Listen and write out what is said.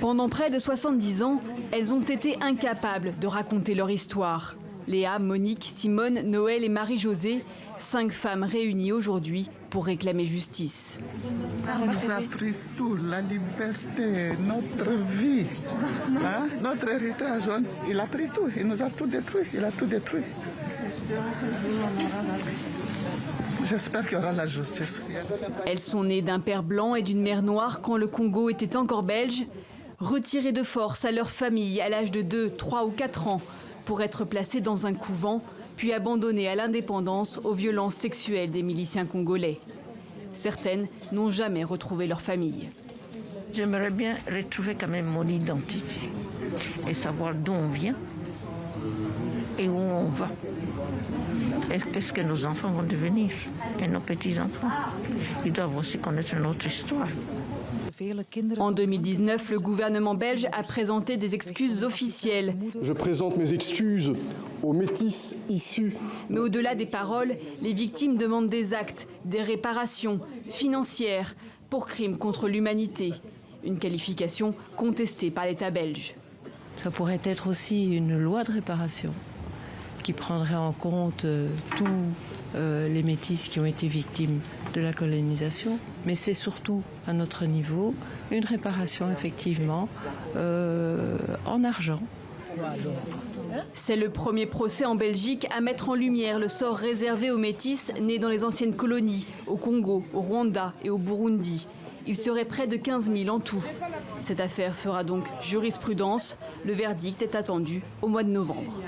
Pendant près de 70 ans, elles ont été incapables de raconter leur histoire. Léa, Monique, Simone, Noël et Marie-Josée, 5 femmes réunies aujourd'hui pour réclamer justice. On nous a pris tout, la liberté, notre vie, hein? Notre héritage. Il a pris tout, il nous a tout détruit, il a tout détruit. J'espère qu'il y aura la justice. Elles sont nées d'un père blanc et d'une mère noire quand le Congo était encore belge, retirées de force à leur famille à l'âge de 2, 3 ou 4 ans pour être placées dans un couvent, puis abandonnées à l'indépendance aux violences sexuelles des miliciens congolais. Certaines n'ont jamais retrouvé leur famille. J'aimerais bien retrouver quand même mon identité et savoir d'où on vient et où on va. Et qu'est-ce que nos enfants vont devenir et nos petits-enfants. Ils doivent aussi connaître notre histoire. En 2019, le gouvernement belge a présenté des excuses officielles. Je présente mes excuses aux métis issus. Mais au-delà des paroles, les victimes demandent des actes, des réparations financières pour crimes contre l'humanité. Une qualification contestée par l'État belge. Ça pourrait être aussi une loi de réparation qui prendrait en compte tous les métis qui ont été victimes de la colonisation, mais c'est surtout à notre niveau une réparation effectivement en argent. C'est le premier procès en Belgique à mettre en lumière le sort réservé aux métis nés dans les anciennes colonies, au Congo, au Rwanda et au Burundi. Il serait près de 15 000 en tout. Cette affaire fera donc jurisprudence. Le verdict est attendu au mois de novembre.